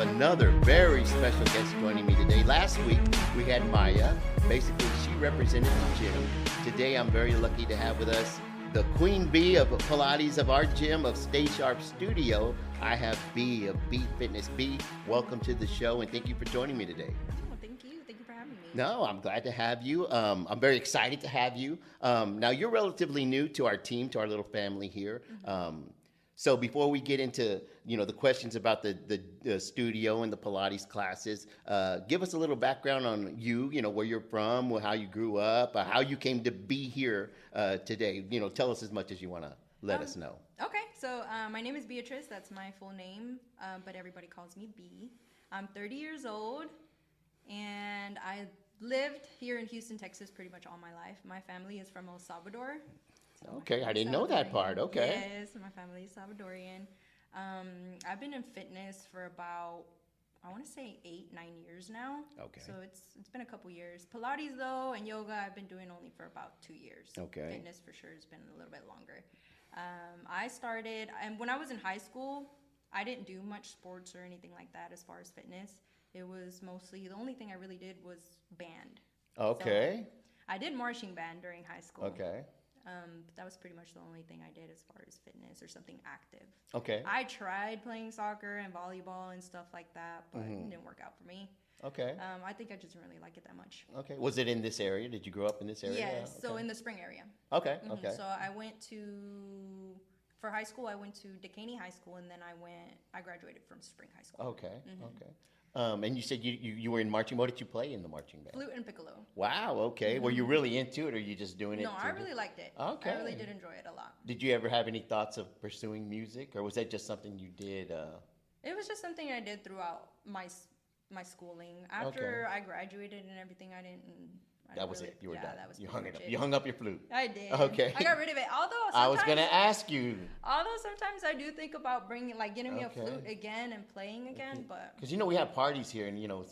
another very special guest joining me today. Last week, we had Maya. Basically, she represented the gym. Today, I'm very lucky to have with us the queen bee of Pilates of our gym, of Stay Sharp Studio. I have B of B Fitness. B, welcome to the show, and thank you for joining me today. Oh, thank you. Thank you for having me. No, I'm glad to have you. I'm very excited to have you. Now, you're relatively new to our team, to our little family here. So before we get into, the questions about the studio and the Pilates classes, give us a little background on you, where you're from, how you grew up, how you came to be here today. Tell us as much as you want to let us know. Okay, so my name is Beatrice. That's my full name, but everybody calls me B. I'm 30 years old, and I lived here in Houston, Texas pretty much all my life. My family is from El Salvador. Okay, I didn't know that part. Okay. Yes, my family is Salvadorian. I've been in fitness for about, I want to say 8-9 years now. Okay. So it's been a couple years. Pilates though and yoga I've been doing only for about 2 years. Okay. Fitness for sure has been a little bit longer. I started, and when I was in high school, I didn't do much sports or anything like that as far as fitness. It was mostly, the only thing I really did was band. Okay. So I did marching band during high school. Okay. But that was pretty much the only thing I did as far as fitness or something active. Okay. I tried playing soccer and volleyball and stuff like that, but it didn't work out for me. Okay. I think I just didn't really like it that much. Okay. Was it in this area? Did you grow up in this area? Yes, Okay. so in the spring area. Okay. Okay. So I went for high school, I went to Dekaney High School, and then I graduated from Spring High School. Okay. Okay. And you said you were in marching. What did you play in the marching band? Flute and piccolo. Wow. Okay. Were you really into it, or you just doing it? No, I really liked it. Okay. I really did enjoy it a lot. Did you ever have any thoughts of pursuing music, or was that just something you did? It was just something I did throughout my schooling. After I graduated and everything, I didn't. That was it. You were done. That was you pretty hung it much up. it. You hung up your flute. I did. Okay. I got rid of it. Although I was gonna ask you. Although sometimes I do think about getting me a Okay. flute again and playing again, but Because we have parties here, and you Oh,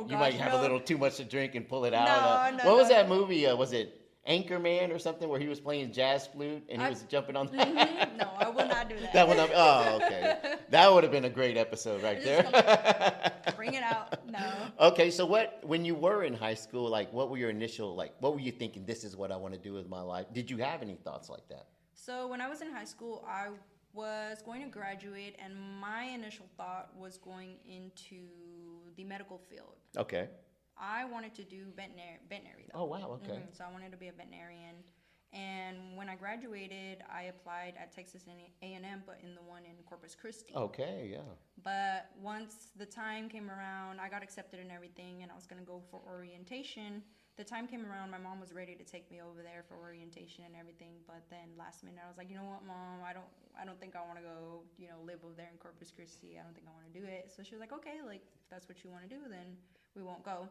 might gosh, have no. a little too much to drink and pull it out. No, what was no. that movie? Was it Anchorman or something where he was playing jazz flute and he was jumping on that? No, I will not do that. That one. Oh, okay. That would have been a great episode right there. Bring it out. No. Okay, so when you were in high school, what were your initial, what were you thinking, this is what I want to do with my life? Did you have any thoughts like that? So when I was in high school, I was going to graduate, and my initial thought was going into the medical field. Okay. I wanted to do veterinary though. Oh, wow, okay. So I wanted to be a veterinarian. And when I graduated, I applied at Texas A&M, but in the one in Corpus Christi. Okay, yeah. But once the time came around, I got accepted and everything, and I was going to go for orientation. The time came around, my mom was ready to take me over there for orientation and everything, but then last minute I was like, you know what, Mom, I don't think I want to go, live over there in Corpus Christi. I don't think I want to do it. So she was like, okay, if that's what you want to do, then we won't go.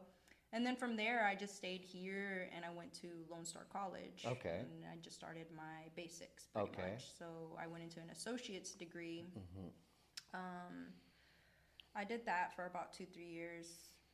And then from there, I just stayed here, and I went to Lone Star College. Okay. And I just started my basics pretty much. So I went into an associate's degree. I did that for about 2-3 years.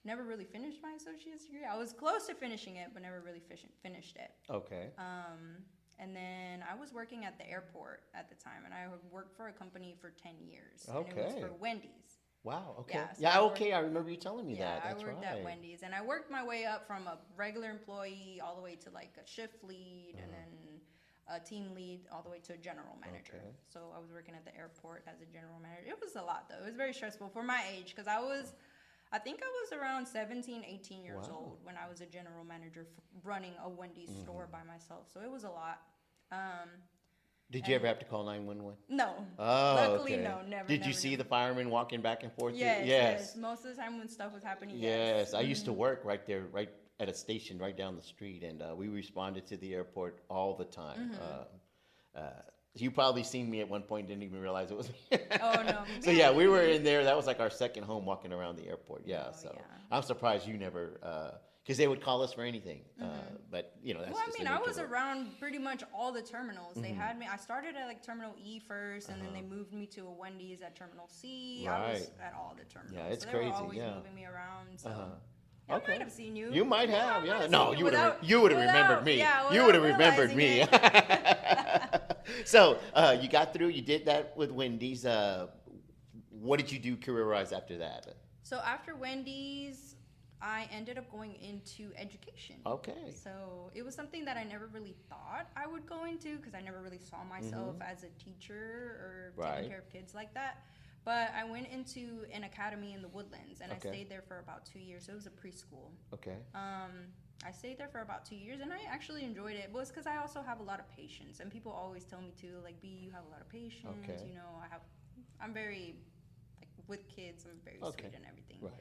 Never really finished my associate's degree. I was close to finishing it, but never really finished it. Okay. And then I was working at the airport at the time, and I worked for a company for 10 years. Okay. And it was for Wendy's. Wow, okay. Yeah, so I remember you telling me that. That's I worked right. at Wendy's, and I worked my way up from a regular employee all the way to a shift lead, and then a team lead all the way to a general manager. Okay. So I was working at the airport as a general manager. It was a lot though. It was very stressful for my age, because I think I was around 17, 18 years old when I was a general manager running a Wendy's store by myself. So it was a lot. Did you ever have to call 911? No. Oh, Luckily, okay. no, never. Did you see the firemen walking back and forth? Yes. Most of the time when stuff was happening, yes. I used to work right there, right at a station right down the street, and we responded to the airport all the time. You probably seen me at one point, didn't even realize it was me. Oh, no. So, yeah, we were in there. That was like our second home, walking around the airport. Yeah, Oh, so yeah. I'm surprised you never, because they would call us for anything. But, that's Well, just the I nature was of it. around pretty much all the terminals. They had me. I started at Terminal E first, and then they moved me to a Wendy's at Terminal C. I was Right. at all the terminals. Yeah, it's so crazy, They were always yeah. moving me around. So. I Okay. might have seen you. You might have, I might yeah. have No, seen you would have remembered me. Yeah, You would have without remembered me. realizing So you got through. You did that with Wendy's. What did you do career-wise after that? So after Wendy's, I ended up going into education. Okay. So it was something that I never really thought I would go into because I never really saw myself as a teacher or taking care of kids like that. But I went into an academy in the Woodlands, and I stayed there for about 2 years. So it was a preschool. Okay. I stayed there for about 2 years, and I actually enjoyed it. But it's because I also have a lot of patience, and people always tell me too, like, B, you have a lot of patience. Okay. You know, I'm very, like, with kids, I'm very sweet and everything. Right.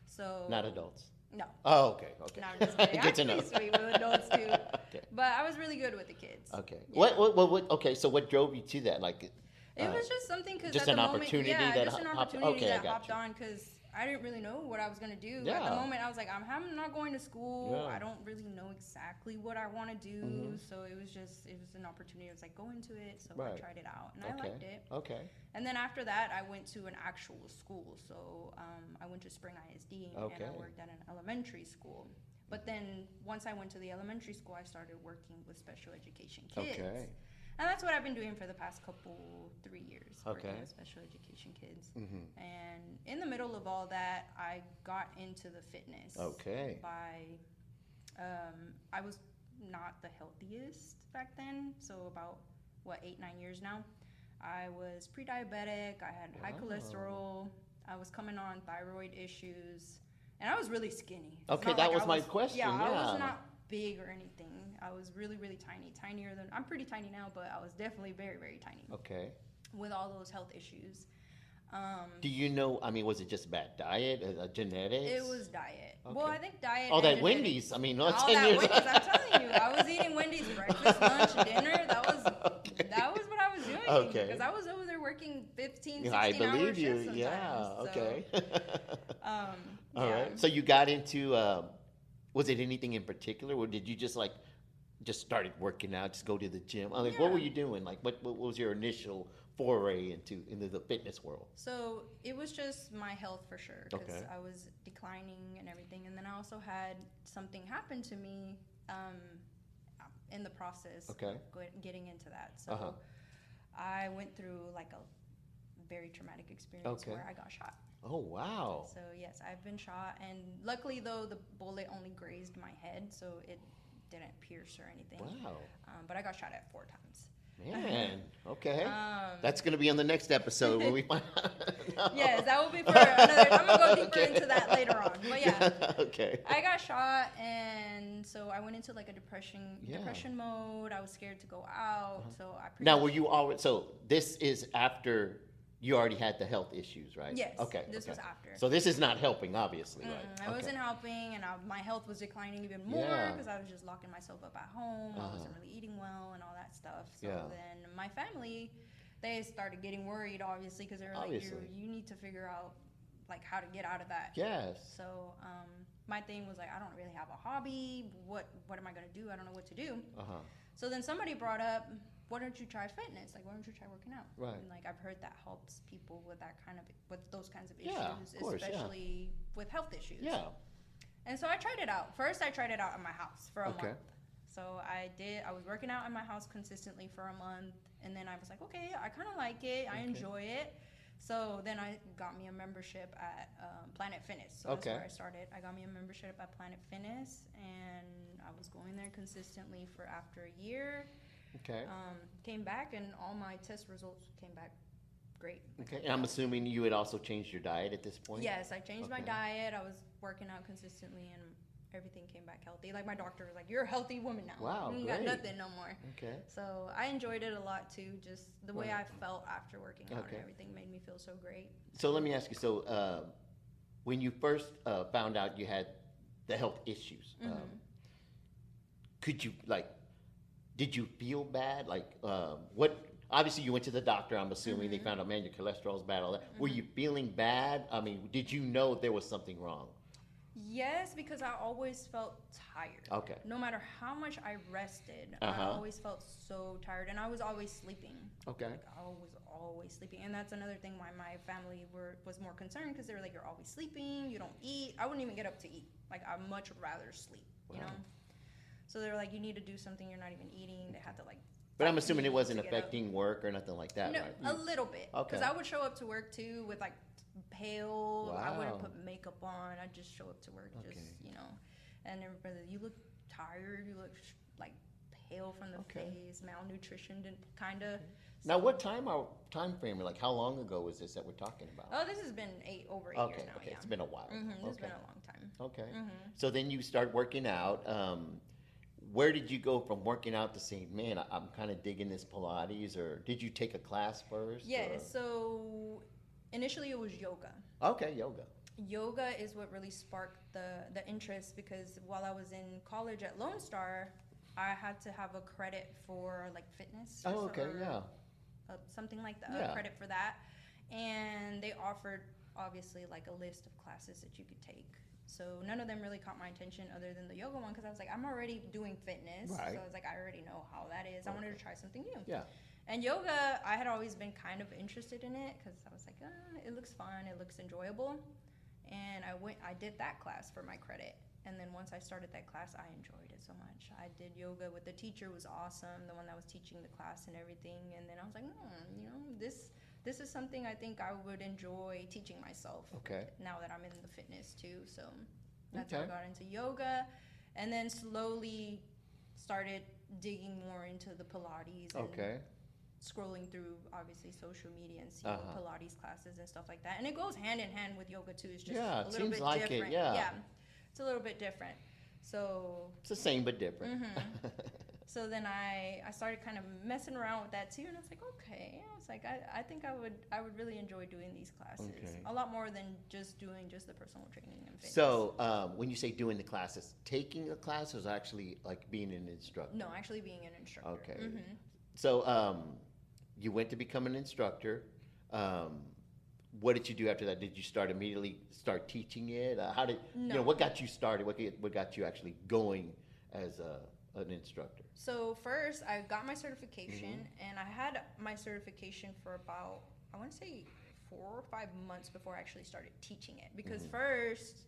So Not adults. No. Oh, okay. Okay. No, I'm just kidding. Good to I'm know. pretty sweet with adults too. Okay. But I was really good with the kids. Okay. Yeah. What? Okay. So what drove you to that? Like. It was just something because just at an the moment, opportunity yeah, that just an hopped- opportunity okay, I that got hopped you. on because I didn't really know what I was gonna do. Yeah. At the moment, I was like, I'm not going to school. Yeah. I don't really know exactly what I want to do. So it was an opportunity. I was like, go into it. So I tried it out, and I liked it. Okay. And then after that, I went to an actual school. So I went to Spring ISD, and I worked at an elementary school. But then once I went to the elementary school, I started working with special education kids. Okay. And that's what I've been doing for the past 3 years, working Okay. with special education kids. And in the middle of all that, I got into the fitness. Okay. I was not the healthiest back then, so about, 8-9 years now. I was pre-diabetic, I had high cholesterol, I was coming on thyroid issues, and I was really skinny. It's Okay, not that like was I my question, I was yeah. not big or anything. I was really, really tiny, tinier than, I'm pretty tiny now, but I was definitely very, very tiny Okay. with all those health issues. Do you know? I mean, was it just bad diet, genetics? It was diet. Okay. Well, I think diet. Oh, and that genetics. Wendy's. I mean, All 10 that years. Wendy's. I'm telling you, I was eating Wendy's breakfast, lunch, dinner. That was what I was doing. Okay. Because I was over there working 15, 16 I hour believe shifts you. sometimes. Yeah. So, Okay. All yeah. right. So you got into. Was it anything in particular, or did you just started working out, just go to the gym? I mean, what were you doing? Like, what was your initial foray into the fitness world? So it was just my health for sure, because Okay. I was declining and everything, and then I also had something happen to me in the process. Okay. Getting into that, so I went through like a very traumatic experience where I got shot. Oh wow. So yes, I've been shot, and luckily though the bullet only grazed my head, so it didn't pierce or anything. Wow. But I got shot at 4 times. Man. Okay. That's gonna be on the next episode where we find. No. Yes, that will be for another. I'm gonna go deeper into that later on. But yeah, Okay. I got shot, and so I went into like a depression Yeah. mode. I was scared to go out, so I. Now, were you already? So this is after you already had the health issues, right? Yes. Okay. This okay. was after. So this is not helping, obviously, right? I wasn't helping, and my health was declining even more Yeah. because I was just locking myself up at home. I wasn't really eating well and all that stuff. So Yeah. then my family, they started getting worried, obviously, because they were like, Obviously. you need to figure out like how to get out of that. Yes. So my thing was like, I don't really have a hobby. What am I gonna do? I don't know what to do. So then somebody brought up, why don't you try fitness? Like, why don't you try working out? Right. And like, I've heard that helps people with those kinds of Yeah, issues, of course, yeah. especially with health issues. Yeah. And so I tried it out. First, I tried it out in my house for a Okay. month. So I was working out in my house consistently for a month, and then I was like, okay, I kind of like it. I enjoy it. So then I got me a membership at Planet Fitness. So that's where I started. I got me a membership at Planet Fitness, and I was going there consistently for after a year. Okay. Came back, and all my test results came back great. Okay. And I'm assuming you had also changed your diet at this point? Yes, I changed my Okay. diet. I was working out consistently, and everything came back healthy. Like, my doctor was like, you're a healthy woman now. Wow, You ain't great. got nothing no more. Okay. So I enjoyed it a lot too. Just the way Right. I felt after working out Okay. and everything made me feel so great. So let me ask you. So when you first found out you had the health issues, could you did you feel bad? Like what? Obviously, you went to the doctor. I'm assuming they found out, man, your cholesterol's bad. All that. Were you feeling bad? I mean, did you know there was something wrong? Yes, because I always felt tired. Okay. No matter how much I rested, I always felt so tired, and I was always sleeping. Okay. Like, I was always sleeping, and that's another thing why my family was more concerned, because they were like, "You're always sleeping. You don't eat." I wouldn't even get up to eat. Like, I'd much rather sleep. You know. So they were like, "You need to do something. You're not even eating." They had to like. But I'm fight assuming me it wasn't to get up. affecting work or nothing like that, No, right? a little bit. Okay. Because I would show up to work too with like pale. I wouldn't Wow. put makeup on. I'd just show up to work, Okay. just And everybody, you look tired. You look like pale from the Okay. face. Malnutrition, kind of. Now, what time frame? Like, how long ago was this that we're talking about? Oh, this has been over 8 Okay, years now. okay, Yeah. it's been a while. This has Okay, been a long time. okay. Mhm. So then you start working out. Where did you go from working out to saying, man, I'm kind of digging this Pilates, or did you take a class first? Yeah. or- So initially it was yoga. Okay, yoga. Yoga is what really sparked the interest, because while I was in college at Lone Star, I had to have a credit for like fitness. Oh, okay, yeah. Something like that, Yeah. a credit for that. And they offered obviously like a list of classes that you could take. So none of them really caught my attention other than the yoga one, because I was like, I'm already doing fitness. Right. So I was like, I already know how that is. I wanted to try something new. Yeah. And yoga, I had always been kind of interested in it, because I was like, it looks fun, it looks enjoyable. And I did that class for my credit. And then once I started that class, I enjoyed it so much. I did yoga with the teacher, was awesome, the one that was teaching the class and everything. And then I was like, this is something I think I would enjoy teaching myself. Okay. Now that I'm in the fitness too. So that's how I Okay. got into yoga. And then slowly started digging more into the Pilates and Okay. scrolling through obviously social media and see Uh-huh. Pilates classes and stuff like that. And it goes hand in hand with yoga too. It's just Yeah, a it little seems bit like it, different. yeah. It's a little bit different. So It's the same but different. so then I started kind of messing around with that too, and I was like, okay. I was like, I think I would really enjoy doing these classes Okay. a lot more than just doing just the personal training and fitness. So when you say doing the classes, taking a class is actually like being an instructor? No, actually being an instructor. Okay. Mhm. So you went to become an instructor. What did you do after that? Did you immediately start teaching it? How did No. what got you started? What got you actually going as an instructor? So first, I got my certification, and I had my certification for about, I want to say 4 or 5 months before I actually started teaching it. Because first,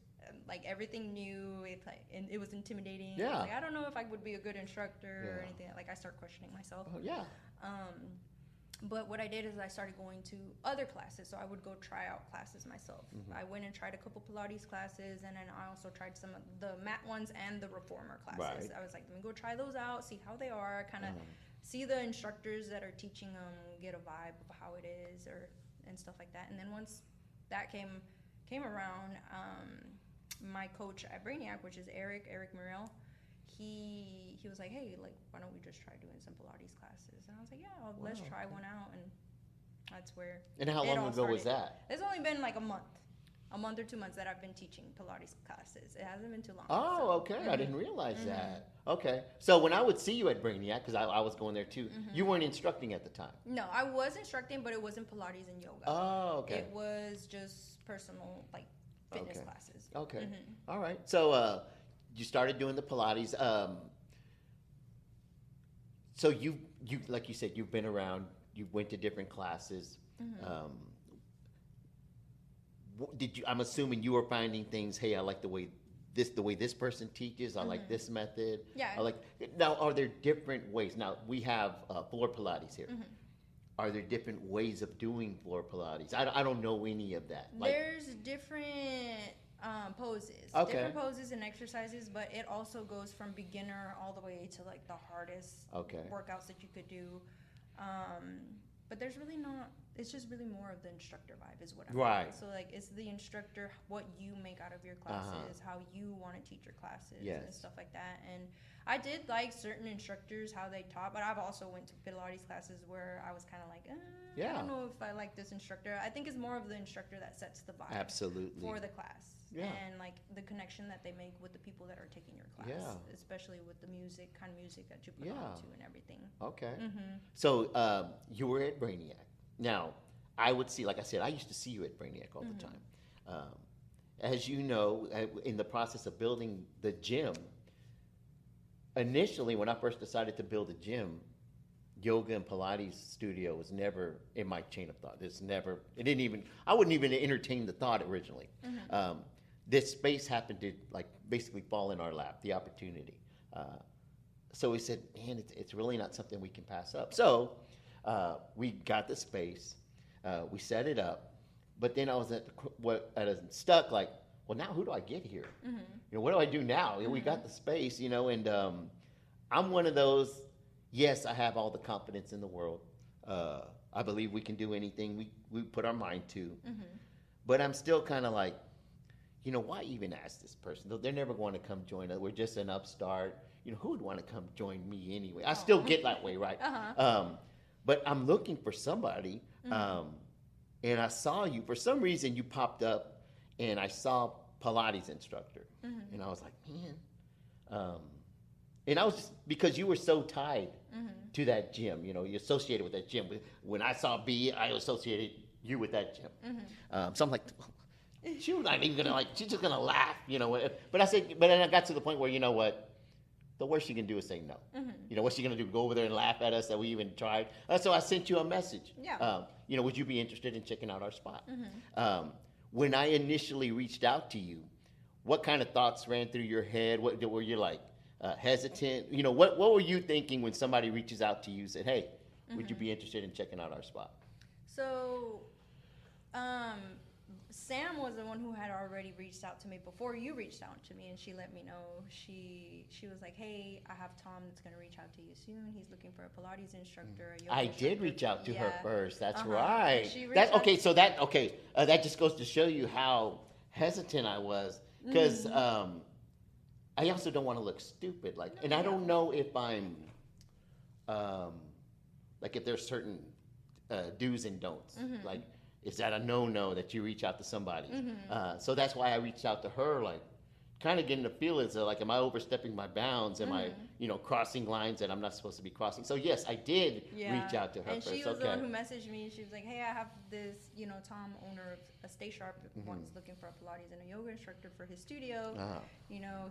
like everything new, it was intimidating. I was Yeah. like, I don't know if I would be a good instructor or Yeah. anything. Like I start questioning myself. Oh yeah. But what I did is I started going to other classes. So I would go try out classes myself. I went and tried a couple Pilates classes, and then I also tried some of the mat ones and the reformer classes. Right. I was like, let me go try those out, see how they are, kind of see the instructors that are teaching them, get a vibe of how it is, and stuff like that. And then once that came around, my coach at Brainiac, which is Eric Murrell, he was like, hey, like, why don't we just try doing some Pilates classes? And I was like, yeah, let's try one out. And that's where And how it long all ago was started. that? It's only been like a month or 2 months that I've been teaching Pilates classes. It hasn't been too long. Oh, so. okay. I didn't realize that. Okay. So when I would see you at Brainiac, because I was going there too, you weren't instructing at the time. No, I was instructing, but it wasn't Pilates and yoga. Oh, okay. It was just personal, like, fitness Okay. classes. Okay. All right. So you started doing the Pilates. So you like you said, you've been around. You went to different classes. Did you? I'm assuming you were finding things. Hey, I like the way this person teaches. I like this method. Yeah. I like. Now, are there different ways? Now we have floor Pilates here. Are there different ways of doing floor Pilates? I don't know any of that. Like, There's different poses. Okay. Different poses and exercises, but it also goes from beginner all the way to like the hardest Okay. workouts that you could do. But there's really not. It's just really more of the instructor vibe is what I'm Right. getting. So like it's the instructor, what you make out of your classes, how you want to teach your classes, and Yes. stuff like that. And I did like certain instructors how they taught, but I've also went to Pilates classes where I was kind of like, I Yeah. don't know if I like this instructor. I think it's more of the instructor that sets the vibe Absolutely. for the class. Yeah. And like the connection that they make with the people that are taking your class, Yeah. especially with the kind of music that you put Yeah. on to and everything. Okay. So you were at Brainiac. Now, I would see, like I said, I used to see you at Brainiac all the time. As you know, in the process of building the gym, initially when I first decided to build a gym, yoga and Pilates studio was never in my chain of thought. I wouldn't even entertain the thought originally. This space happened to like basically fall in our lap, the opportunity. So we said, man, it's really not something we can pass up. So we got the space, we set it up, But then I was stuck like, well, now who do I get here? Mm-hmm. What do I do now? We got the space, and I'm one of those. Yes, I have all the confidence in the world. I believe we can do anything we put our mind to. Mm-hmm. But I'm still kind of like, why even ask this person? They're never going to come join us. We're just an upstart. Who would want to come join me anyway? I still get that way, right? Uh-huh. But I'm looking for somebody. And I saw you. For some reason, you popped up, and I saw Pilates instructor. Mm-hmm. And I was like, man. And I was just, because you were so tied to that gym, you're associated with that gym. When I saw B, I associated you with that gym. So I'm like, she was not even gonna she's just gonna laugh, But I said, but then I got to the point where, you know what, the worst she can do is say no. What's she gonna do? Go over there and laugh at us that we even tried? So I sent you a message. Yeah. Would you be interested in checking out our spot? When I initially reached out to you, what kind of thoughts ran through your head? What were you like? Hesitant? What were you thinking when somebody reaches out to you and said, hey, would you be interested in checking out our spot? So, Sam was the one who had already reached out to me before you reached out to me, and she let me know. She was like, hey, I have Tom that's going to reach out to you soon. He's looking for a Pilates instructor. Did reach out to her first. That's Uh-huh. right. That just goes to show you how hesitant I was, because I also don't want to look stupid. And I don't know if I'm, if there's certain do's and don'ts. Is that a no-no that you reach out to somebody? So that's why I reached out to her, kind of getting the feel is am I overstepping my bounds? Am I, crossing lines that I'm not supposed to be crossing? So yes, I did reach out to her and first. she was the one who messaged me. She was like, hey, I have this, Tom, owner of a Stay Sharp, one's looking for a Pilates and a yoga instructor for his studio.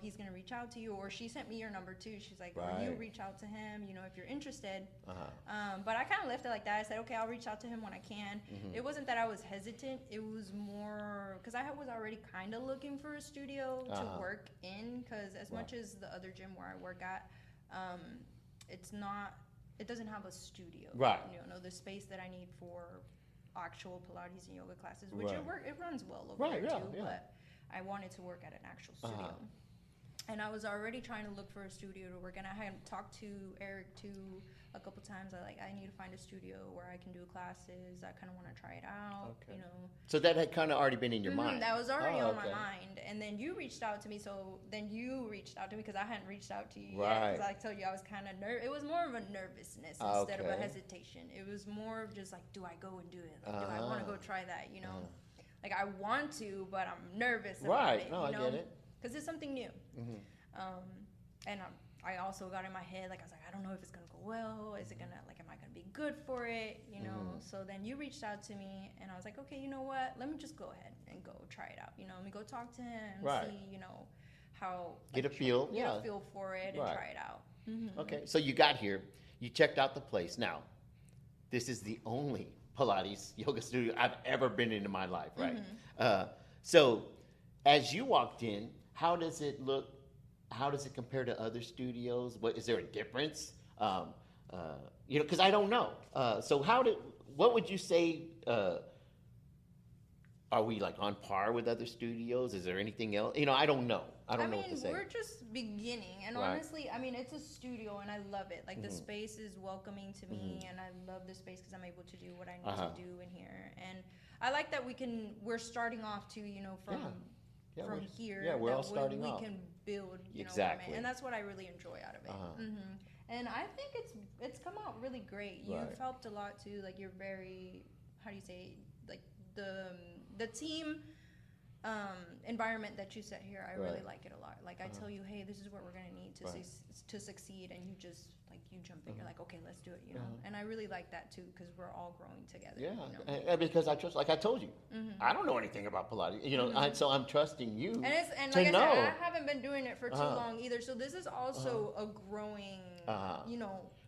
He's going to reach out to you. Or she sent me your number too. She's like, well, you reach out to him, if you're interested. But I kind of left it like that. I said, okay, I'll reach out to him when I can. It wasn't that I was hesitant. It was more because I was already kind of looking for a studio to work in, because as much as the other gym where I work at, it doesn't have a studio. Right. The space that I need for actual Pilates and yoga classes, which it runs well over there too, but I wanted to work at an actual studio. And I was already trying to look for a studio to work, and I had talked to Eric too a couple times. I need to find a studio where I can do classes. I kind of want to try it out, So that had kind of already been in your mind. That was already on my mind. And then you reached out to me, because I hadn't reached out to you yet. Because I told you I was kind of nervous. It was more of a nervousness instead of a hesitation. It was more of just do I go and do it? Do I want to go try that, I want to, but I'm nervous about it. I get it. Because it's something new. And I also got in my head, I was like, I don't know if it's going to go well. Is it going to, am I going to be good for it? So then you reached out to me, and I was like, okay, you know what? Let me just go ahead and go try it out. Let me go talk to him, see, how. Get a feel. Get a feel for it and try it out. Okay, so you got here. You checked out the place. Now, this is the only Pilates yoga studio I've ever been in my life, right? So as you walked in, how does it look? How does it compare to other studios? Is there a difference? Because I don't know. So what would you say? Are we on par with other studios? Is there anything else? I don't know. I don't know what to say. We're just beginning, and honestly, it's a studio, and I love it. The space is welcoming to me, and I love the space because I'm able to do what I need to do in here, and I like that we're starting off too, from here. Yeah, we're all starting off. We can build, exactly, and that's what I really enjoy out of it. And I think it's come out really great. You've helped a lot too. You're very, how do you say, the team environment that you set here. I really like it a lot. I tell you, hey, this is what we're gonna need to succeed, and you just you jump in. You're like, okay, let's do it. And I really like that too, because we're all growing together. Yeah, and because I trust, I told you, I don't know anything about Pilates. So I'm trusting you. And like I said, I haven't been doing it for too long either. So this is also a growing,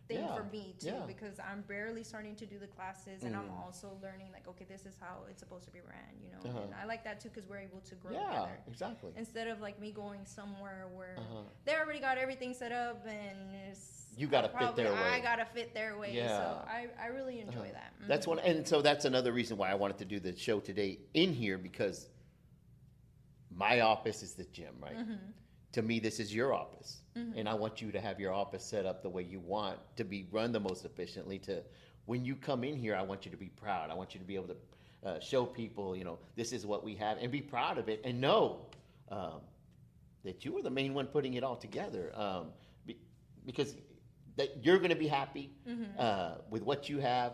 thing Yeah, for me too, yeah. because I'm barely starting to do the classes, and I'm also learning like, okay, this is how it's supposed to be ran, you know. And I like that too, because we're able to grow Yeah, together exactly. instead of like me going somewhere where they already got everything set up, and You got to fit their way. I gotta fit their way. Yeah. So I really enjoy that. That's one, and so that's another reason why I wanted to do the show today in here, because my office is the gym, right? To me, this is your office, and I want you to have your office set up the way you want to be run the most efficiently. To when you come in here, I want you to be proud. I want you to be able to show people, you know, this is what we have, and be proud of it, and know that you were the main one putting it all together, because that you're going to be happy with what you have.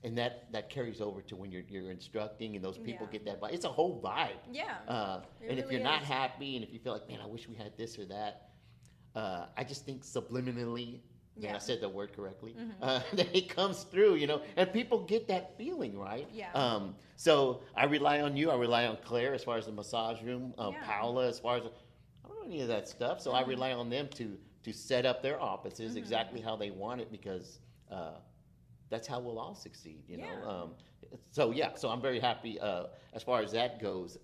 And that carries over to when you're instructing, and those people get that vibe. It's a whole vibe. Yeah. And if you're not happy, and if you feel like, man, I wish we had this or that, I just think subliminally, I said the word correctly, that it comes through, you know, and people get that feeling, right? Yeah. So I rely on you. I rely on Claire as far as the massage room, Paola as far as, I don't know any of that stuff. So I rely on them to set up their offices exactly how they want it, because that's how we'll all succeed, you know. So I'm very happy as far as that goes.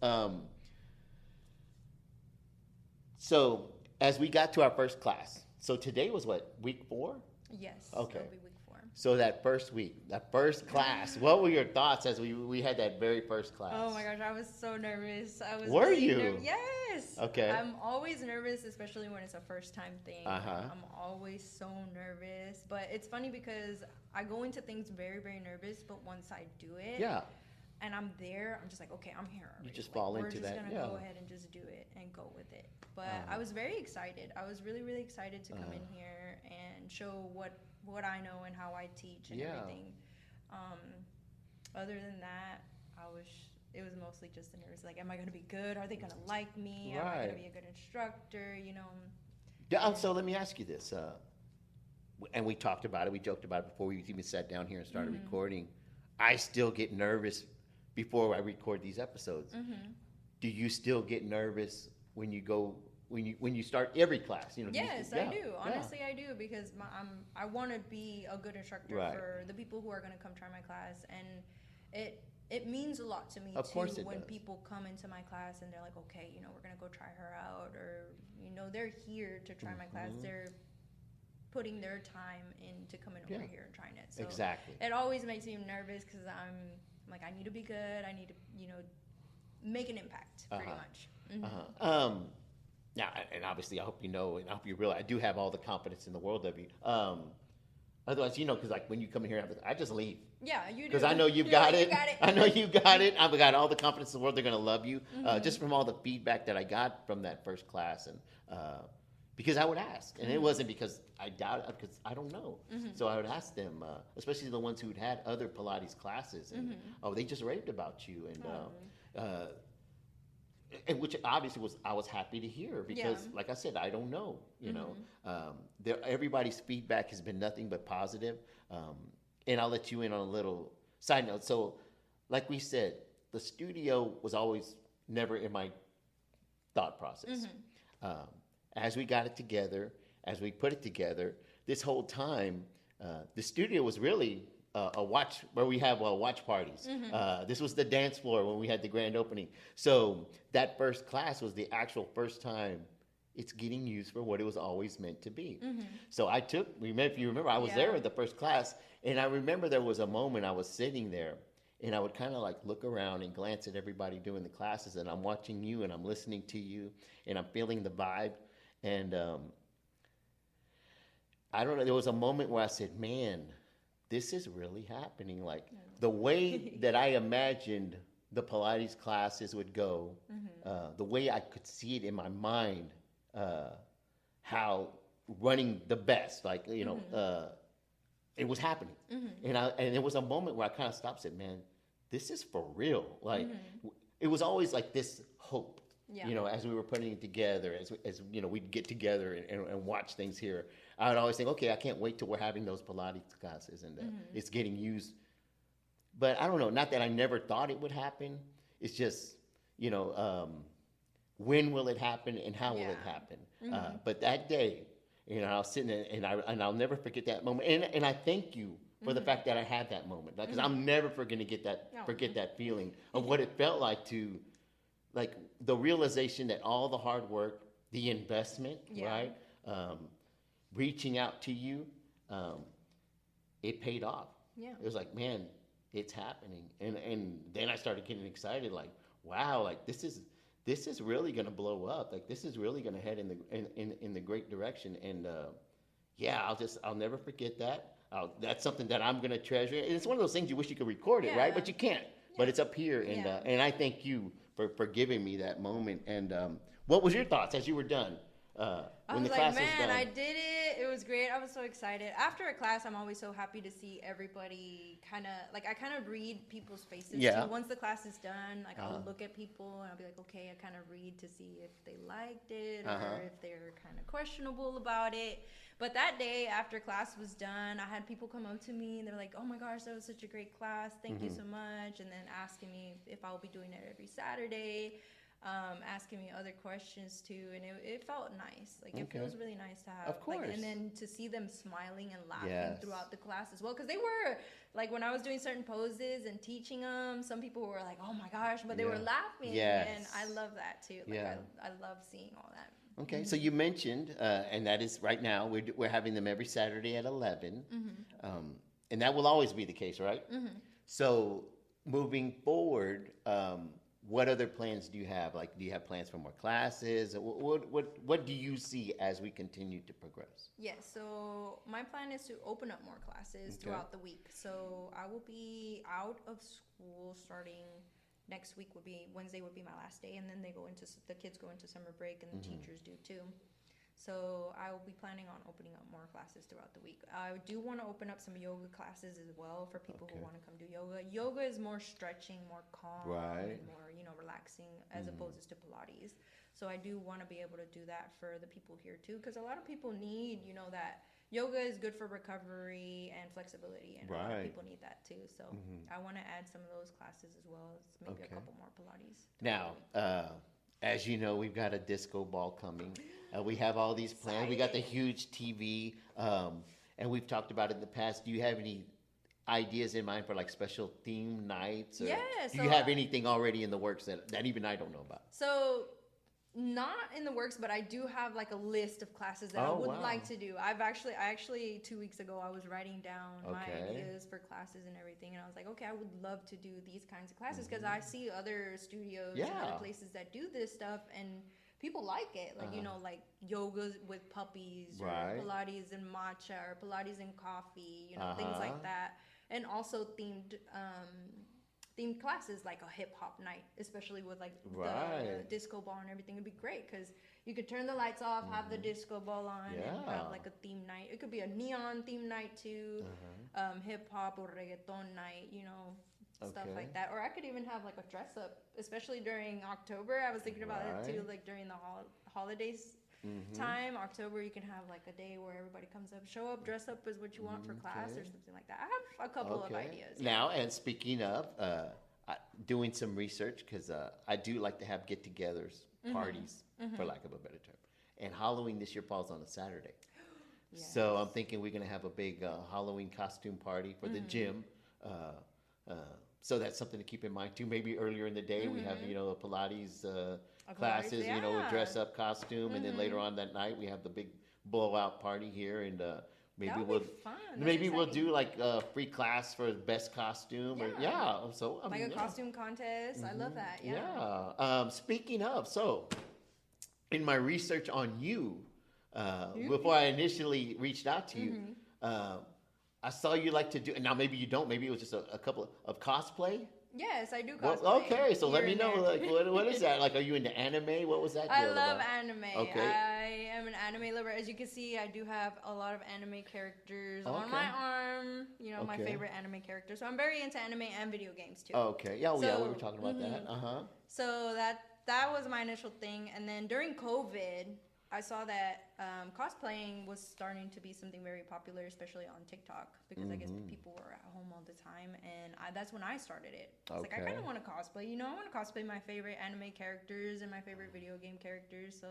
So as we got to our first class, so today was what, week 4? Yes. Okay. It'll be week 4. So that first week, that first class, what were your thoughts as we had that very first class? Oh my gosh, I was so nervous. I was. Were really you? Yes. Okay. I'm always nervous, especially when it's a first time thing. I'm always so nervous. But it's funny because I go into things very, very nervous, but once I do it, and I'm there, I'm just like, okay, I'm here already. You just fall into that. We're just gonna go ahead and just do it and go with it. But I was very excited. I was really, really excited to come in here and show what I know and how I teach and everything. Other than that, it was mostly just the nerves. Like, am I gonna be good? Are they gonna like me? Am I gonna be a good instructor? You know. Yeah. So let me ask you this. And we talked about it. We joked about it before we even sat down here and started recording. I still get nervous before I record these episodes. Do you still get nervous when you start every class? You know. Yes, I do. Honestly, I do, because I want to be a good instructor for the people who are going to come try my class, and it means a lot to me too when people come into my class and they're like, okay, you know, we're going to go try her out, or you know, they're here to try my class. They're putting their time in to come in over here and trying it. So it always makes me nervous, because I'm like, I need to be good. I need to, you know, make an impact pretty much. Now, and obviously, I hope you know, and I hope you realize, I do have all the confidence in the world of you. Otherwise, you know, because like when you come in here, I just leave. Yeah, you do. Because I know you've got it. I know you got it. I've got all the confidence in the world. They're going to love you. Just from all the feedback that I got from that first class, and because I would ask, and it wasn't because I doubt it, because I don't know. So I would ask them, especially the ones who'd had other Pilates classes, and they just raved about you, and which obviously I was happy to hear, because like I said, I don't know, you know. Everybody's feedback has been nothing but positive. And I'll let you in on a little side note. So like we said, the studio was always never in my thought process. As we got it together, as we put it together, this whole time, the studio was really a watch, where we have watch parties. This was the dance floor when we had the grand opening. So that first class was the actual first time it's getting used for what it was always meant to be. So if you remember, I was there at the first class, and I remember there was a moment I was sitting there, and I would kind of like look around and glance at everybody doing the classes, and I'm watching you, and I'm listening to you, and I'm feeling the vibe. And I don't know, there was a moment where I said, man, this is really happening. Like the way that I imagined the Pilates classes would go, the way I could see it in my mind, how running the best, like, you know, it was happening. And it was a moment where I kind of stopped and said, man, this is for real. Like, it was always like this hope, you know, as we were putting it together, as you know, we'd get together and watch things here. I would always think, okay, I can't wait till we're having those Pilates classes, and it's getting used. But I don't know, not that I never thought it would happen. It's just, you know, when will it happen and how will it happen? But that day, You know, I was sitting there, and I'll never forget that moment. And I thank you for the fact that I had that moment, because I'm never going to forget that feeling of what it felt like to, like, the realization that all the hard work, the investment, right, reaching out to you, it paid off. Yeah. It was like, man, it's happening, and then I started getting excited, like, wow, like this is really going to blow up, like this is really going to head in the great direction, and yeah, I'll never forget that. That's something that I'm going to treasure, and it's one of those things you wish you could record it, right? But you can't. But it's up here, and I thank you for giving me that moment. And what was your thoughts as you were done? When the class was done? I did it. It was great. I was so excited. After a class, I'm always so happy to see everybody I kind of read people's faces too. Once the class is done, like I'll look at people and I'll be like, okay, I kind of read to see if they liked it or if they're kind of questionable about it. But that day after class was done, I had people come up to me and they're like, oh my gosh, that was such a great class. Thank you so much. And then asking me if I'll be doing it every Saturday. Asking me other questions too, and it felt nice. Like it feels really nice to have. Of course. Like, and then to see them smiling and laughing throughout the class as well, because they were like, when I was doing certain poses and teaching them, some people were like, "Oh my gosh," but they were laughing, and I love that too. Like I love seeing all that. Okay, so you mentioned, and that is right now we're having them every Saturday at 11, and that will always be the case, right? So moving forward. What other plans do you have? Like, do you have plans for more classes? What do you see as we continue to progress? Yes, so my plan is to open up more classes throughout the week. So I will be out of school starting next week. Wednesday would be my last day, and then the kids go into summer break, and the teachers do too. So I will be planning on opening up more classes throughout the week. I do want to open up some yoga classes as well for people who want to come do yoga. Yoga is more stretching, more calm, and more, relaxing as opposed to Pilates. So I do want to be able to do that for the people here too, because a lot of people need, that yoga is good for recovery and flexibility, and a lot of people need that too. So I want to add some of those classes as well as maybe a couple more Pilates. Now, as you know, we've got a disco ball coming. We have all these plans. We got the huge TV, and we've talked about it in the past. Do you have any ideas in mind for like special theme nights? Or do you have anything already in the works that even I don't know about? So not in the works, but I do have like a list of classes that I would like to do. I actually 2 weeks ago, I was writing down my ideas for classes and everything, and I was like, okay, I would love to do these kinds of classes, because I see other studios and other places that do this stuff, and people like it. Like, like yoga with puppies, or Pilates and matcha, or Pilates and coffee, things like that. And also themed classes, like a hip hop night, especially with like the disco ball and everything. It'd be great because you could turn the lights off, have the disco ball on, and have like a theme night. It could be a neon theme night too, hip hop or reggaeton night, stuff like that. Or I could even have like a dress up, especially during October. I was thinking about it too, like during the holidays time, October, you can have like a day where everybody comes up, show up, dress up as what you want for class or something like that. I have a couple of ideas. Now, and speaking of doing some research, because I do like to have get-togethers, parties, for lack of a better term. And Halloween this year falls on a Saturday. So I'm thinking we're going to have a big Halloween costume party for the gym. So that's something to keep in mind too. Maybe earlier in the day we have, a Pilates classes, a dress-up costume, and then later on that night we have the big blowout party here, and maybe we'll do like a free class for the best costume. So I mean, a costume contest. I love that. Speaking of, so in my research on you, before I initially reached out to you, I saw you like to do, and now maybe you don't, maybe it was just a couple of cosplay. Yes, I do cosplay. Well, okay, so let me know, like, what is that? Like, are you into anime? What was that deal I love about? anime. Okay. I am an anime lover. As you can see, I do have a lot of anime characters on my arm, my favorite anime characters. So I'm very into anime and video games, too. Okay. Yeah, we were talking about that. So that was my initial thing. And then during COVID, I saw that cosplaying was starting to be something very popular, especially on TikTok, because I guess people were at home all the time, and that's when I started it. I was like, I kind of want to cosplay. You know, I want to cosplay my favorite anime characters and my favorite video game characters.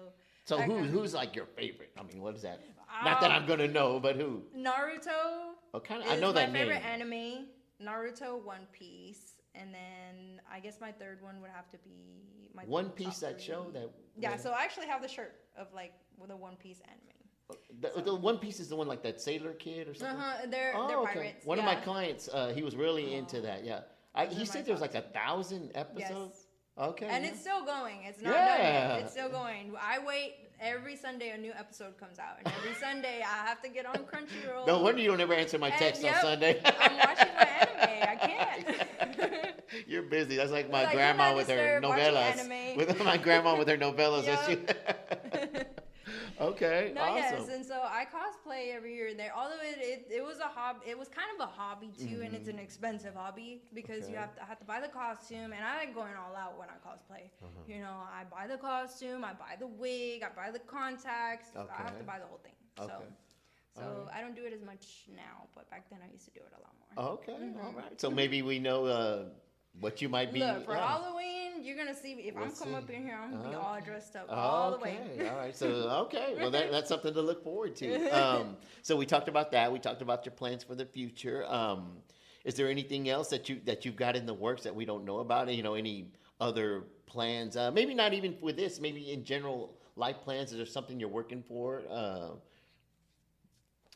So who's like your favorite? I mean, what is that? Not that I'm gonna know, but who? Naruto. Oh, kind of. I know that name. My favorite anime. Naruto, One Piece, and then I guess my third one would have to be my One Piece. That three. show that. Yeah, so I actually have the shirt of like with a One Piece anime. The One Piece is the one like that sailor kid or something. They're pirates. One of my clients, he was really into that. Yeah, he said there's like 1,000 episodes. Yes. Okay. And it's still going. It's not done yet. It's still going. I wait every Sunday a new episode comes out, and every Sunday I have to get on Crunchyroll. No wonder you don't ever answer my text on Sunday. I'm watching my anime. I can't. You're busy. That's like my grandma with her novellas. With my grandma with her novellas. Okay, no, awesome. Yes, and so I cosplay every year there. Although it was a hobby, it was kind of a hobby too, and it's an expensive hobby because I have to buy the costume, and I like going all out when I cosplay. You know, I buy the costume, I buy the wig, I buy the contacts. I have to buy the whole thing. So I don't do it as much now, but back then I used to do it a lot more. Okay, all right. So maybe we know what you might be. Look, for Halloween, you're gonna see me. If I'm coming up in here, I'm gonna be all dressed up all the way. All right. So well, that's something to look forward to. So we talked about that. We talked about your plans for the future. Is there anything else that you've got in the works that we don't know about? You know, any other plans? Maybe not even with this. Maybe in general life plans. Is there something you're working for?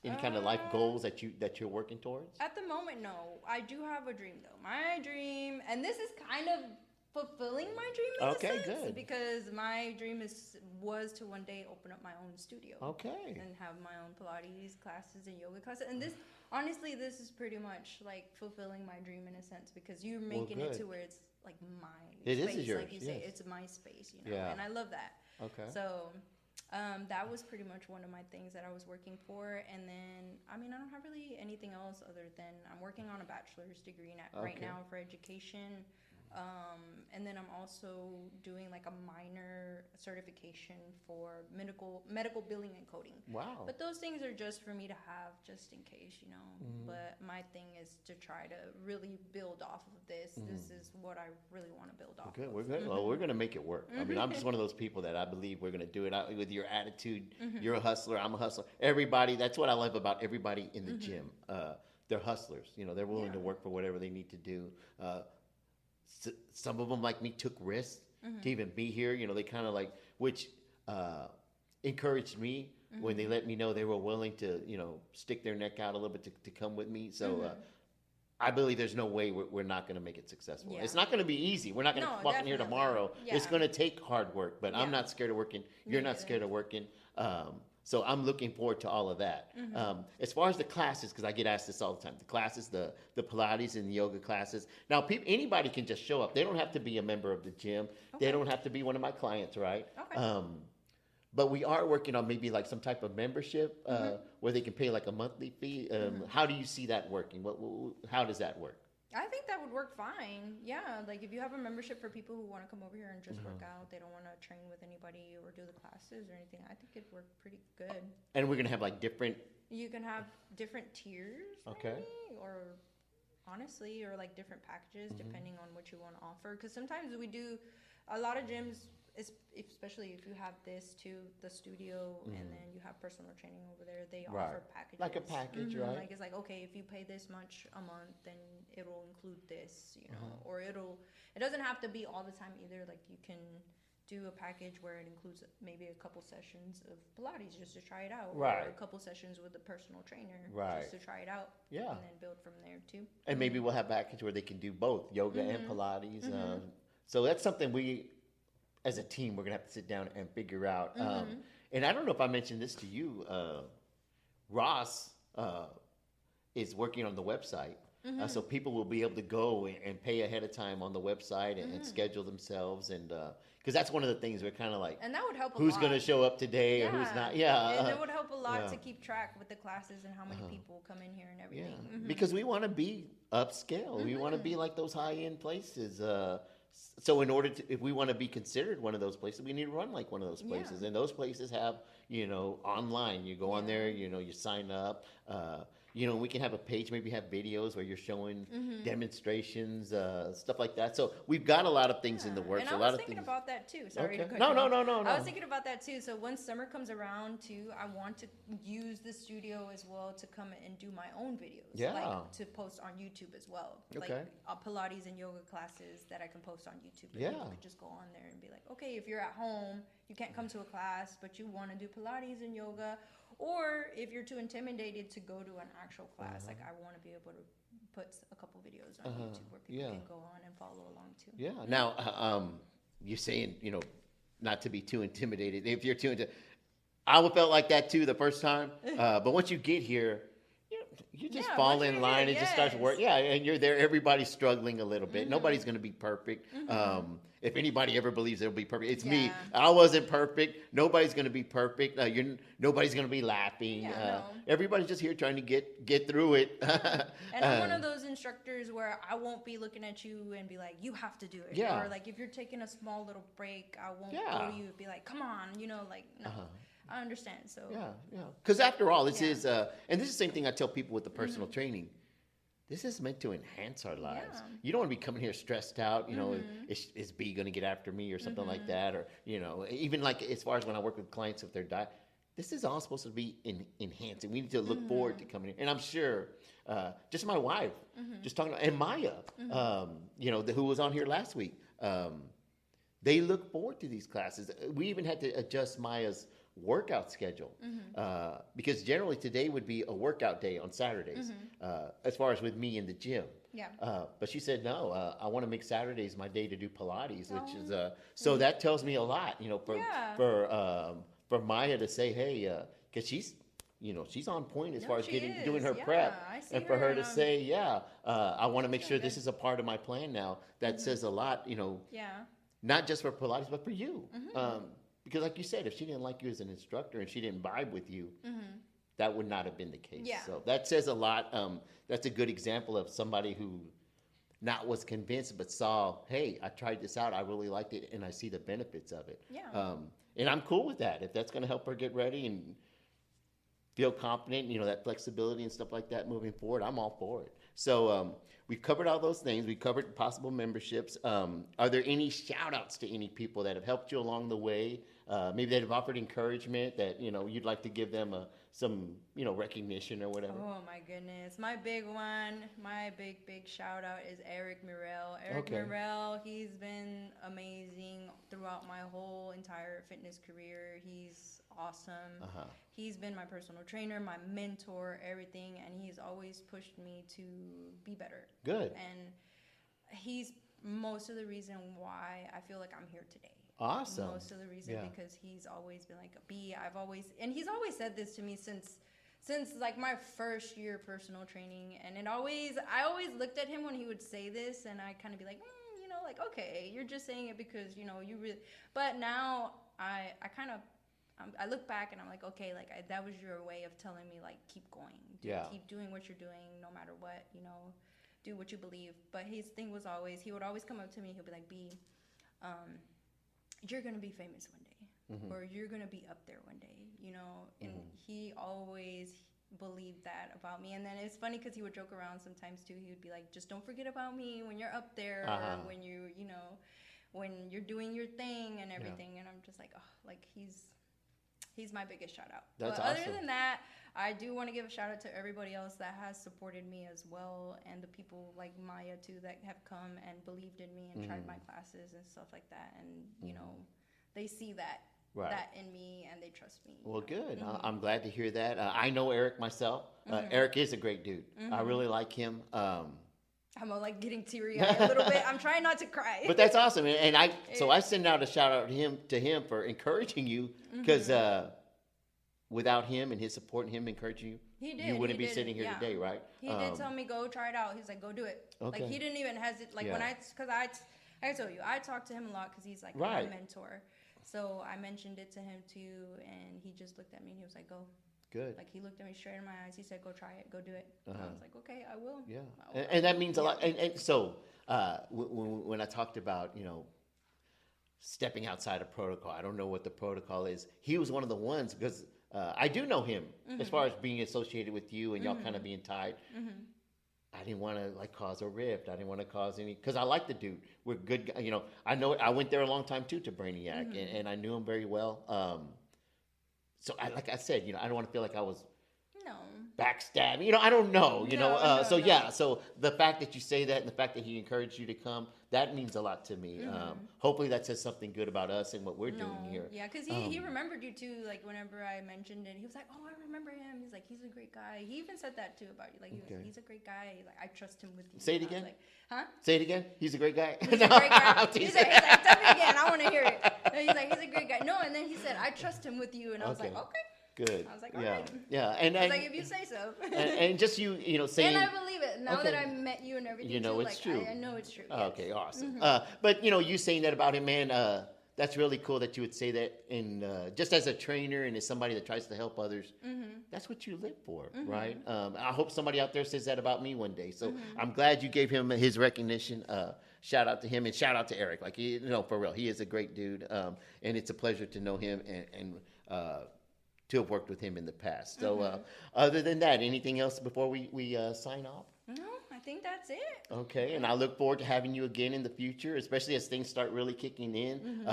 Any kind of life goals that you're working towards? At the moment, no. I do have a dream though. My dream, and this is kind of fulfilling my dream in a sense, good. Because my dream was to one day open up my own studio. Okay. And have my own Pilates classes and yoga classes. And this is pretty much like fulfilling my dream in a sense, because you're making it to where it's like my space. Is yours. Like you say, it's my space, you know. Yeah. And I love that. Okay. So that was pretty much one of my things that I was working for. And then, I mean, I don't have really anything else other than I'm working on a bachelor's degree right now for education. And then I'm also doing like a minor certification for medical billing and coding. Wow. But those things are just for me to have just in case, you know. But my thing is to try to really build off of this. This is what I really want to build off of. We're good. Well, we're going to make it work. I mean, I'm just one of those people that I believe we're going to do it. With your attitude, you're a hustler, I'm a hustler. Everybody, that's what I love about everybody in the gym. They're hustlers. You know, they're willing to work for whatever they need to do. Some of them, like me, took risks to even be here. You know, they kind of which encouraged me when they let me know they were willing to, you know, stick their neck out a little bit to come with me. So I believe there's no way we're not going to make it successful. Yeah. It's not going to be easy. We're not going to walk in here tomorrow. Yeah. It's going to take hard work, but I'm not scared of working. You're not scared of working. So I'm looking forward to all of that. As far as the classes, because I get asked this all the time, the classes, the Pilates and the yoga classes. Now, anybody can just show up. They don't have to be a member of the gym. Okay. They don't have to be one of my clients, right? Okay. But we are working on maybe like some type of membership where they can pay like a monthly fee. How do you see that working? How does that work? I think that would work fine. Yeah, like if you have a membership for people who want to come over here and just work out, they don't want to train with anybody or do the classes or anything, I think it'd work pretty good. And we're going to have like different... You can have different tiers, maybe, or honestly, or like different packages depending on what you want to offer. Because sometimes we do, a lot of gyms, especially if you have this to the studio and then you have personal training over there, they offer packages. Like a package, right? Like it's like, okay, if you pay this much a month, then it'll include this, you know, or it doesn't have to be all the time either. Like you can do a package where it includes maybe a couple sessions of Pilates just to try it out, or a couple sessions with a personal trainer just to try it out, and then build from there too. And maybe we'll have a package where they can do both yoga and Pilates. So that's something we, as a team, we're going to have to sit down and figure out. And I don't know if I mentioned this to you. Ross is working on the website. So people will be able to go and pay ahead of time on the website and schedule themselves. And because that's one of the things we're kind of like. And that would help who's going to show up today or who's not. And it would help a lot to keep track with the classes and how many people come in here and everything. Because we want to be upscale. We want to be like those high-end places. So in order to, if we want to be considered one of those places, we need to run like one of those places. Yeah. And those places have, online. You go on there, you sign up. We can have a page, maybe have videos where you're showing demonstrations, stuff like that. So we've got a lot of things in the works. And I a lot was of thinking things. about that too. Sorry to Okay. cut No, you no, off. no, no, I was no. thinking about that too. So when summer comes around too, I want to use the studio as well to come and do my own videos. Yeah. Like to post on YouTube as well. Okay. Like Pilates and yoga classes that I can post on YouTube. And Yeah. people could just go on there and be like, okay, if you're at home, you can't come to a class, but you want to do Pilates and yoga. Or if you're too intimidated to go to an actual class, like I want to be able to put a couple videos on YouTube where people can go on and follow along too. Yeah. Now, you're saying, not to be too intimidated. If you're too intimidated, I would felt like that too the first time. But once you get here, you just fall in line. It just starts working. Yeah, and you're there. Everybody's struggling a little bit. Nobody's going to be perfect. If anybody ever believes it'll be perfect, it's me. I wasn't perfect. Nobody's going to be perfect. Nobody's going to be laughing. Everybody's just here trying to get through it. And I'm one of those instructors where I won't be looking at you and be like, you have to do it. Yeah. Or like if you're taking a small little break, I won't go to you and be like, come on, no. I understand. So yeah. Because after all, this is, and this is the same thing I tell people with the personal training. This is meant to enhance our lives. Yeah. You don't want to be coming here stressed out. Is B going to get after me or something like that? Or even like as far as when I work with clients with their diet, this is all supposed to be enhancing. We need to look forward to coming here. And I'm sure, just my wife, just talking, and Maya, who was on here last week. They look forward to these classes. We even had to adjust Maya's workout schedule because generally today would be a workout day on Saturdays as far as with me in the gym. Yeah. But she said, no, I want to make Saturdays my day to do Pilates, which is, so that tells me a lot, for Maya to say, hey, because she's on point as far as doing her prep. And for her to say, I want to make sure this is a part of my plan now, that says a lot, not just for Pilates, but for you. Because like you said, if she didn't like you as an instructor and she didn't vibe with you, that would not have been the case. Yeah. So that says a lot. That's a good example of somebody who not was convinced, but saw, hey, I tried this out. I really liked it, and I see the benefits of it. Yeah. And I'm cool with that. If that's going to help her get ready and feel confident, that flexibility and stuff like that moving forward, I'm all for it. So we've covered all those things. We covered possible memberships. Are there any shout outs to any people that have helped you along the way? Maybe that have offered encouragement that, you'd like to give them some recognition or whatever? Oh my goodness. My big one, my big shout out is Eric Morel. Eric Morel, he's been amazing throughout my whole entire fitness career. He's awesome. He's been my personal trainer, my mentor, everything, and he's always pushed me to be better. Good. And he's most of the reason why I feel like I'm here today. Awesome. Most of the reason because he's always been like he's always said this to me since like my first year of personal training, and I always looked at him when he would say this, and I kind of be like, like, okay, you're just saying it because you really. But now I kind of I look back and I'm like, okay, like that was your way of telling me like keep going, keep doing what you're doing, no matter what, do what you believe. But his thing was always, he would always come up to me, he'll be like, B, you're gonna be famous one day, or you're gonna be up there one day, and he always believed that about me. And then it's funny because he would joke around sometimes too. He would be like, just don't forget about me when you're up there, or when when you're doing your thing and everything. And I'm just like, oh, like he's my biggest shout out. That's but awesome. Other than that, I do want to give a shout out to everybody else that has supported me as well, and the people like Maya too that have come and believed in me and tried my classes and stuff like that, and they see that in me and they trust me. Well, good. I'm glad to hear that. I know Eric myself. Eric is a great dude. I really like him. I'm like getting teary-eyed a little bit. I'm trying not to cry. But that's awesome, and I send out a shout out to him for encouraging you, because without him and his support and him encouraging you, you wouldn't be sitting here today, right? He did tell me, go try it out. He's like, go do it. Okay. Like he didn't even hesitate. Like when I told you, I talked to him a lot because he's like my mentor. So I mentioned it to him too, and he just looked at me and he was like, go. Good. Like he looked at me straight in my eyes. He said, go try it. Go do it. And I was like, okay, I will. Yeah. I will. And that means a lot. And so when I talked about, stepping outside of protocol, I don't know what the protocol is. He was one of the ones because I do know him as far as being associated with you and y'all kind of being tied. I didn't want to like cause a rift. I didn't want to cause any, because I like the dude. We're good. I know I went there a long time too to Brainiac, and I knew him very well. So like I said, I don't want to feel like I was backstabbing. I don't know. So the fact that you say that and the fact that he encouraged you to come, that means a lot to me. Hopefully that says something good about us and what we're doing here. Yeah, because he remembered you too. Like whenever I mentioned it, he was like, "Oh, I remember him." He's like, "He's a great guy." He even said that too about you. Like he's a great guy. Like I trust him with you. Say it again. Like, huh? Say it again. He's a great guy. He's a great guy. He's like, tell me again. I want to hear it. And he's like, he's a great guy. No, and then he said, "I trust him with you," and I was like, "Okay." Good. I was like, all right. Yeah. And like, if you say so. and just saying. And I believe it. Now that I met you and everything, it's true. I know it's true. Yes. Okay, awesome. But, you saying that about him, man, that's really cool that you would say that. And just as a trainer and as somebody that tries to help others, that's what you live for, right? I hope somebody out there says that about me one day. So I'm glad you gave him his recognition. Shout out to him and shout out to Eric. Like, for real, he is a great dude. And it's a pleasure to know him and to have worked with him in the past. So other than that, anything else before we sign off? No, I think that's it. Okay, and I look forward to having you again in the future, especially as things start really kicking in.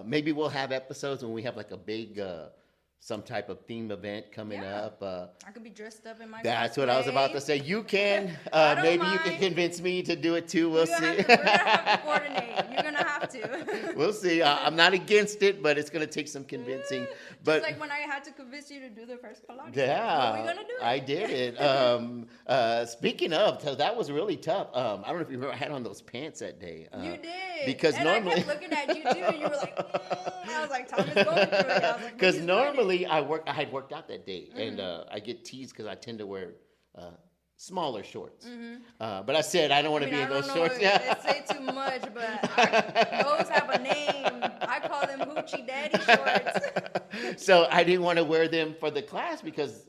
Maybe we'll have episodes when we have like a big some type of theme event coming up. I could be dressed up in my That's cosplay. what I was about to say. You can. Maybe you can convince me to do it too. We'll see. We're going to have to coordinate. You're going to have to. We'll see. I'm not against it, but it's going to take some convincing. But just like when I had to convince you to do the first Pilates. Yeah. What are we going to do? I did it. Speaking of, that was really tough. I don't know if you remember, I had on those pants that day. You did. Because and normally. I kept looking at you too, and you were like, I was like, Thomas going through it. I was like, because normally I had worked out that day, and I get teased because I tend to wear smaller shorts. But I said I don't want to be in those shorts. Yeah, say too much, but those have a name. I call them Hoochie Daddy shorts. So I didn't want to wear them for the class because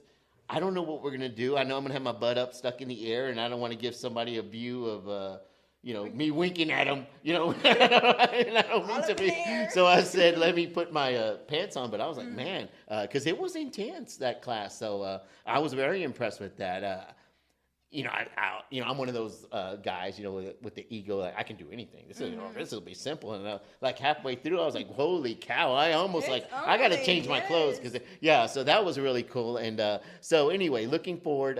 I don't know what we're gonna do. I know I'm gonna have my butt up stuck in the air, and I don't want to give somebody a view of. Me winking at him, and I don't mean to be. So I said, let me put my pants on. But I was like, man, because it was intense, that class. So I was very impressed with that. I'm one of those guys, with the ego, like I can do anything. This will be simple. And like halfway through, I was like, holy cow! I almost I got to change my clothes So that was really cool. And so anyway, looking forward.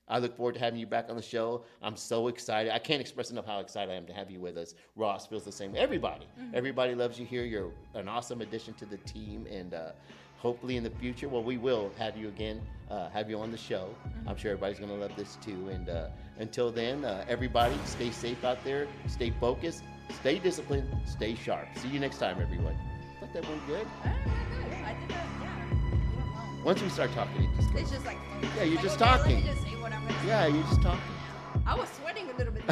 I look forward to having you back on the show. I'm so excited. I can't express enough how excited I am to have you with us. Ross feels the same. Everybody loves you here. You're an awesome addition to the team, and hopefully in the future, we will have you again, have you on the show. I'm sure everybody's going to love this too. And until then, everybody, stay safe out there, stay focused, stay disciplined, stay sharp. See you next time, everyone. I thought that went good. I think that, Once we start talking, it's just like, you're just talking. Let me just say what I'm going to say. Yeah, you're just talking. I was sweating a little bit.